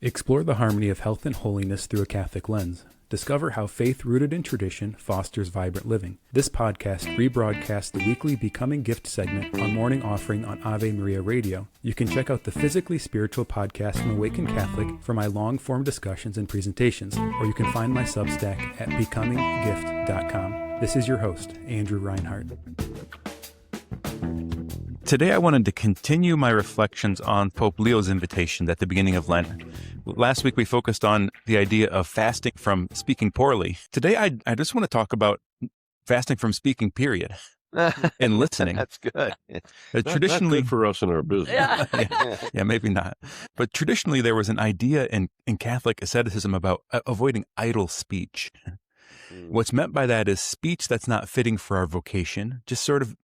Explore the harmony of health and holiness through a Catholic lens. Discover how faith rooted in tradition fosters vibrant living. This podcast rebroadcasts the weekly Becoming Gift segment on Morning Offering on Ave Maria Radio. You can check out the Physically Spiritual podcast from Awakened Catholic for my long-form discussions and presentations, or you can find my Substack at becominggift.com. This is your host, Andrew Reinhardt. Today, I wanted to continue my reflections on Pope Leo's invitation at the beginning of Lent. Last week, we focused on the idea of fasting from speaking poorly. Today, I just want to talk about fasting from speaking, period, and listening. That's good. Traditionally, not good for us in our business. Yeah, maybe not. But traditionally, there was an idea in Catholic asceticism about avoiding idle speech. What's meant by that is speech that's not fitting for our vocation, just sort of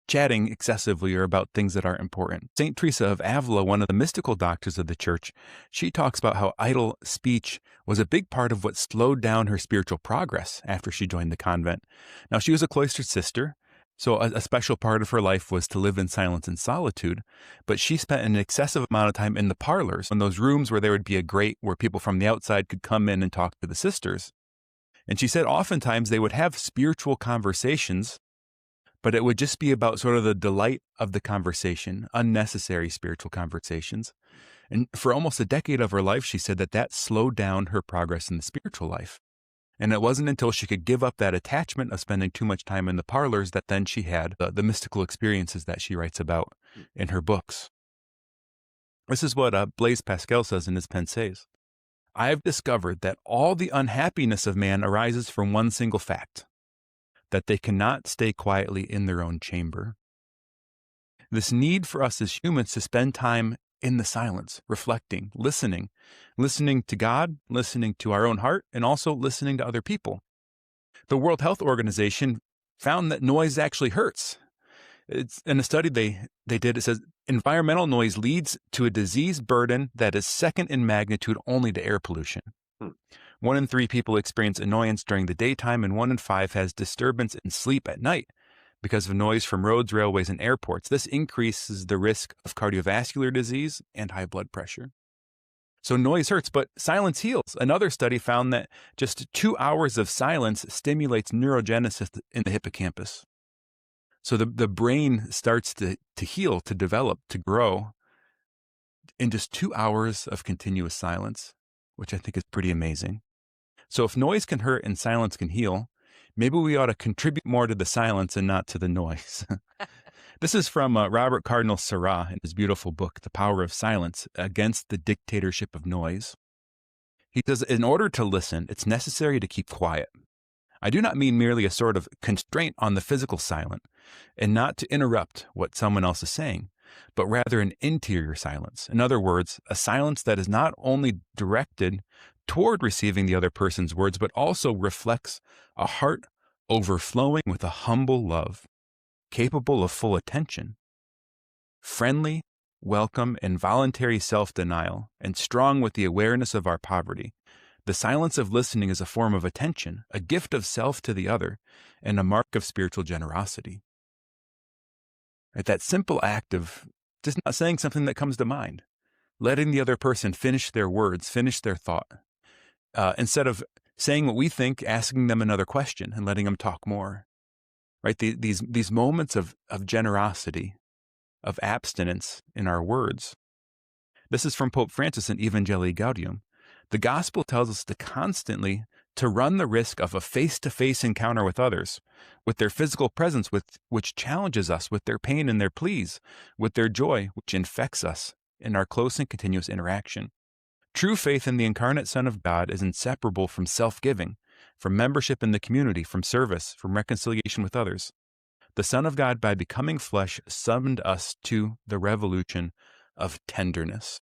chatting excessively or about things that aren't important. St. Teresa of Avila, one of the mystical doctors of the church, she talks about how idle speech was a big part of what slowed down her spiritual progress after she joined the convent. Now, she was a cloistered sister, so a special part of her life was to live in silence and solitude, but she spent an excessive amount of time in the parlors, in those rooms where there would be a grate where people from the outside could come in and talk to the sisters. And she said oftentimes they would have spiritual conversations, but it would just be about sort of the delight of the conversation, unnecessary spiritual conversations. And for almost a decade of her life, she said that slowed down her progress in the spiritual life. And it wasn't until she could give up that attachment of spending too much time in the parlors that then she had the mystical experiences that she writes about in her books. This is what Blaise Pascal says in his Pensées. I have discovered that all the unhappiness of man arises from one single fact, that they cannot stay quietly in their own chamber. This need for us as humans to spend time in the silence, reflecting, listening to God, listening to our own heart, and also listening to other people. The World Health Organization found that noise actually hurts. It's in a study they did, it says environmental noise leads to a disease burden that is second in magnitude only to air pollution. 1 in 3 people experience annoyance during the daytime, and 1 in 5 has disturbance in sleep at night because of noise from roads, railways, and airports. This increases the risk of cardiovascular disease and high blood pressure. So noise hurts, but silence heals. Another study found that just 2 hours of silence stimulates neurogenesis in the hippocampus. So the brain starts to heal, to develop, to grow in just 2 hours of continuous silence, which I think is pretty amazing. So if noise can hurt and silence can heal, maybe we ought to contribute more to the silence and not to the noise. This is from Robert Cardinal Sarah in his beautiful book, The Power of Silence, Against the Dictatorship of Noise. He says, in order to listen, it's necessary to keep quiet. I do not mean merely a sort of constraint on the physical silent and not to interrupt what someone else is saying, but rather an interior silence. In other words, a silence that is not only directed toward receiving the other person's words, but also reflects a heart overflowing with a humble love, capable of full attention, friendly, welcome, and voluntary self-denial, and strong with the awareness of our poverty. The silence of listening is a form of attention, a gift of self to the other, and a mark of spiritual generosity. That simple act of just not saying something that comes to mind, letting the other person finish their words, finish their thought, instead of saying what we think, asking them another question and letting them talk more. Right? These moments of generosity, of abstinence in our words. This is from Pope Francis in Evangelii Gaudium. The gospel tells us to constantly to run the risk of a face-to-face encounter with others, with their physical presence, which challenges us, with their pain and their pleas, with their joy, which infects us in our close and continuous interaction. True faith in the incarnate Son of God is inseparable from self-giving, from membership in the community, from service, from reconciliation with others. The Son of God, by becoming flesh, summoned us to the revolution of tenderness.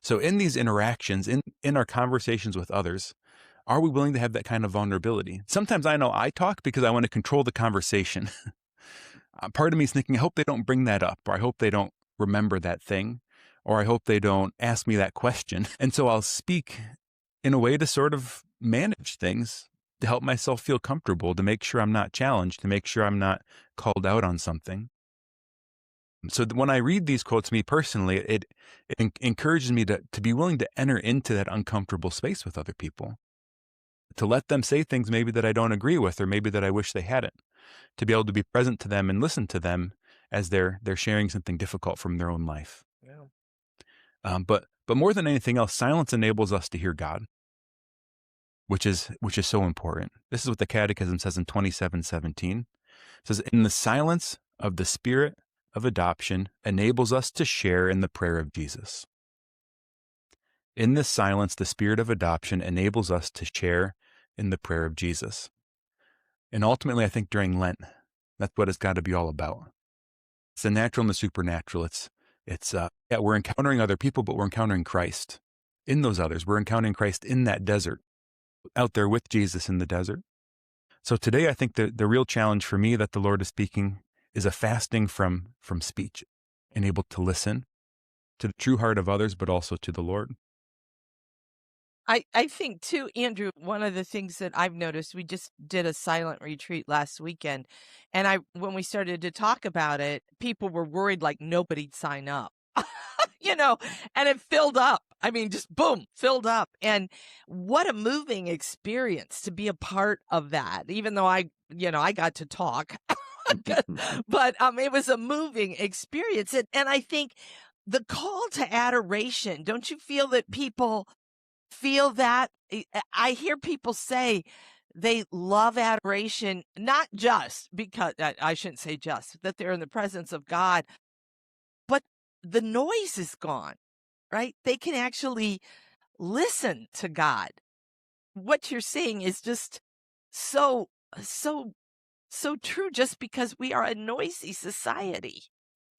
So in these interactions, in our conversations with others, are we willing to have that kind of vulnerability? Sometimes I know I talk because I want to control the conversation. Part of me is thinking, I hope they don't bring that up, or I hope they don't remember that thing, or I hope they don't ask me that question. And so I'll speak in a way to sort of manage things, to help myself feel comfortable, to make sure I'm not challenged, to make sure I'm not called out on something. So when I read these quotes, me personally, it encourages me to be willing to enter into that uncomfortable space with other people, to let them say things maybe that I don't agree with, or maybe that I wish they hadn't, to be able to be present to them and listen to them as they're sharing something difficult from their own life. Yeah. But more than anything else, silence enables us to hear God, which is so important. This is what the Catechism says in 27:17. It says, "In the silence of the Spirit of adoption enables us to share in the prayer of Jesus." In this silence, the Spirit of adoption enables us to share in the prayer of Jesus. And ultimately, I think during Lent, that's what it's got to be all about. It's the natural and the supernatural. We're encountering other people, but we're encountering Christ in those others. We're encountering Christ in that desert, out there with Jesus in the desert. So today, I think the real challenge for me that the Lord is speaking is a fasting from speech, and able to listen to the true heart of others, but also to the Lord. I think too, Andrew, one of the things that I've noticed, we just did a silent retreat last weekend, and when we started to talk about it, people were worried like nobody'd sign up, and it filled up. I mean, just boom, filled up. And what a moving experience to be a part of that, even though I got to talk, but it was a moving experience. And I think the call to adoration, don't you feel that people feel that? I hear people say they love adoration, not just because, I shouldn't say just, that they're in the presence of God, but the noise is gone, right? They can actually listen to God. What you're saying is just so true, just because we are a noisy society.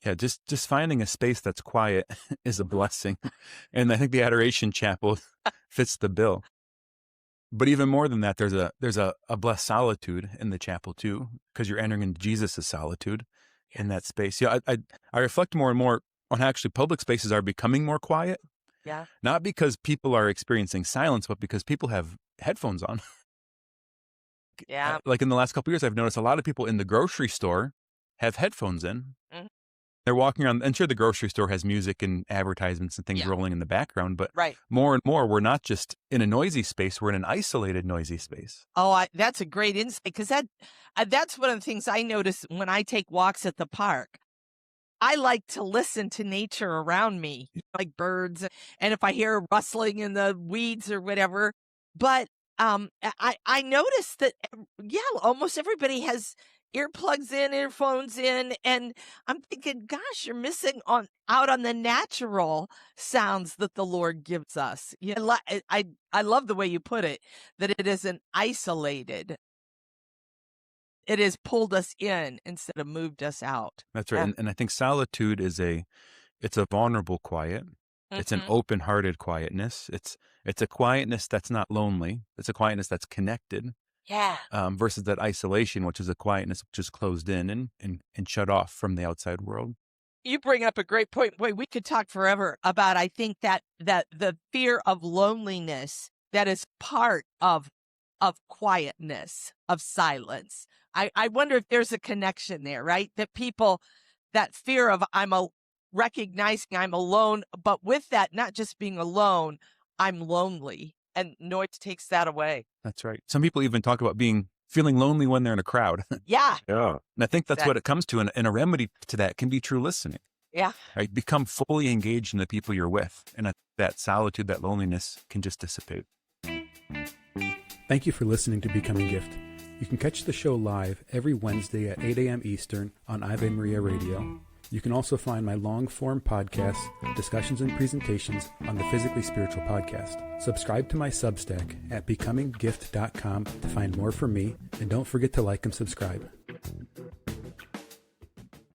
Yeah, just finding a space that's quiet is a blessing. And I think the Adoration Chapel fits the bill. But even more than that, there's a blessed solitude in the chapel too, because you're entering into Jesus' solitude in that space. Yeah, I reflect more and more on how actually public spaces are becoming more quiet. Yeah. Not because people are experiencing silence, but because people have headphones on. Yeah. Like in the last couple of years, I've noticed a lot of people in the grocery store have headphones in. Mm-hmm. They're walking around, and sure, the grocery store has music and advertisements and things rolling in the background, but right. More and more, we're not just in a noisy space, we're in an isolated, noisy space. Oh, that's a great insight, because that's one of the things I notice when I take walks at the park. I like to listen to nature around me, like birds, and if I hear rustling in the weeds or whatever. But I noticed that, almost everybody has earplugs in, earphones in, and I'm thinking, gosh, you're missing out on the natural sounds that the Lord gives us. I love the way you put it, that it isn't isolated. It has pulled us in instead of moved us out. That's right. And I think solitude it's a vulnerable quiet. Mm-hmm. It's an open-hearted quietness. It's a quietness that's not lonely. It's a quietness that's connected. Yeah. Versus that isolation, which is a quietness which is closed in and shut off from the outside world. You bring up a great point. Boy, we could talk forever about, I think that the fear of loneliness that is part of quietness, of silence. I wonder if there's a connection there, right? That people, that fear of recognizing I'm alone, but with that, not just being alone, I'm lonely, and noise takes that away. That's right. Some people even talk about feeling lonely when they're in a crowd. Yeah. Yeah. And I think that's what it comes to. And a remedy to that can be true listening. Yeah. Right? Become fully engaged in the people you're with. And that solitude, that loneliness can just dissipate. Thank you for listening to Becoming Gift. You can catch the show live every Wednesday at 8 a.m. Eastern on Ave Maria Radio. You can also find my long-form podcasts, discussions, and presentations on the Physically Spiritual podcast. Subscribe to my Substack at becominggift.com to find more from me, and don't forget to like and subscribe.